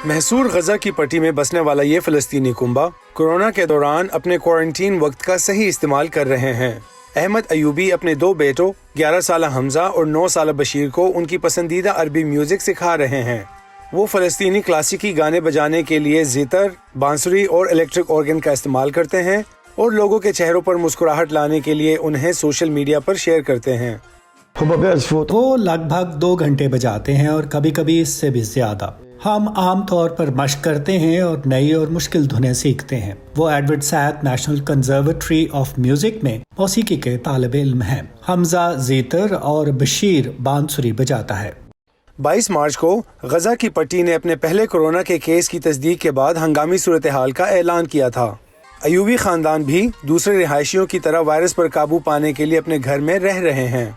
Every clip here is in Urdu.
محصور غزہ کی پٹی میں بسنے والا یہ فلسطینی کنبہ کورونا کے دوران اپنے کوارنٹین وقت کا صحیح استعمال کر رہے ہیں۔ احمد ایوبی اپنے 2 بیٹوں 11 سالہ حمزہ اور 9 سالہ بشیر کو ان کی پسندیدہ عربی میوزک سکھا رہے ہیں۔ وہ فلسطینی کلاسیکی گانے بجانے کے لیے زیتر، بانسری اور الیکٹرک آرگن کا استعمال کرتے ہیں اور لوگوں کے چہروں پر مسکراہٹ لانے کے لیے انہیں سوشل میڈیا پر شیئر کرتے ہیں۔ وہ لگ بھگ 2 گھنٹے بجاتے ہیں اور کبھی کبھی اس سے بھی زیادہ۔ ہم عام طور پر مشق کرتے ہیں اور نئی اور مشکل دھنیں سیکھتے ہیں۔ وہ ایڈورڈ سیت نیشنل کنزرویٹری آف میوزک میں موسیقی کے طالب علم ہیں۔ حمزہ زیتر اور بشیر بانسری بجاتا ہے۔ 22 مارچ کو غزہ کی پٹی نے اپنے پہلے کورونا کے کیس کی تصدیق کے بعد ہنگامی صورتحال کا اعلان کیا تھا۔ ایوبی خاندان بھی دوسرے رہائشیوں کی طرح وائرس پر قابو پانے کے لیے اپنے گھر میں رہ رہے ہیں۔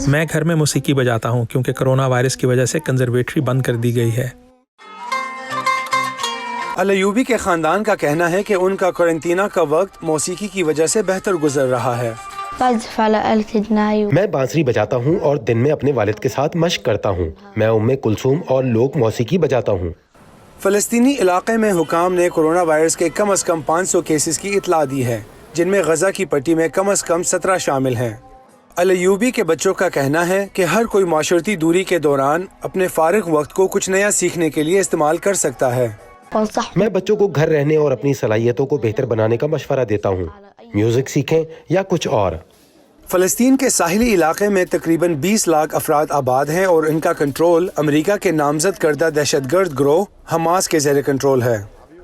میں گھر میں موسیقی بجاتا ہوں کیونکہ کرونا وائرس کی وجہ سے کنزرویٹری بند کر دی گئی ہے۔ ایوبی کے خاندان کا کہنا ہے کہ ان کا قرنطینہ کا وقت موسیقی کی وجہ سے بہتر گزر رہا ہے۔ میں بانسری بجاتا ہوں اور دن میں اپنے والد کے ساتھ مشق کرتا ہوں۔ میں کلثوم اور لوک موسیقی بجاتا ہوں۔ فلسطینی علاقے میں حکام نے کورونا وائرس کے کم از کم 500 کیسز کی اطلاع دی ہے، جن میں غزہ کی پٹی میں کم از کم 17 شامل ہیں۔ ایوبی کے بچوں کا کہنا ہے کہ ہر کوئی معاشرتی دوری کے دوران اپنے فارغ وقت کو کچھ نیا سیکھنے کے لیے استعمال کر سکتا ہے۔ میں بچوں کو گھر رہنے اور اپنی صلاحیتوں کو بہتر بنانے کا مشورہ دیتا ہوں۔ میوزک سیکھیں یا کچھ اور۔ فلسطین کے ساحلی علاقے میں تقریباً 20 لاکھ افراد آباد ہیں اور ان کا کنٹرول امریکہ کے نامزد کردہ دہشت گرد گروہ حماس کے زیر کنٹرول ہے۔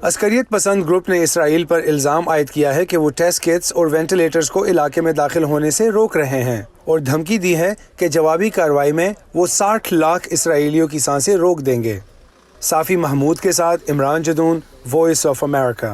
عسکریت پسند گروپ نے اسرائیل پر الزام عائد کیا ہے کہ وہ ٹیسٹ کٹس اور وینٹیلیٹرز کو علاقے میں داخل ہونے سے روک رہے ہیں اور دھمکی دی ہے کہ جوابی کارروائی میں وہ 60 لاکھ اسرائیلیوں کی سانسیں روک دیں گے۔ صافی محمود کے ساتھ Imran Jadoon, voice of America.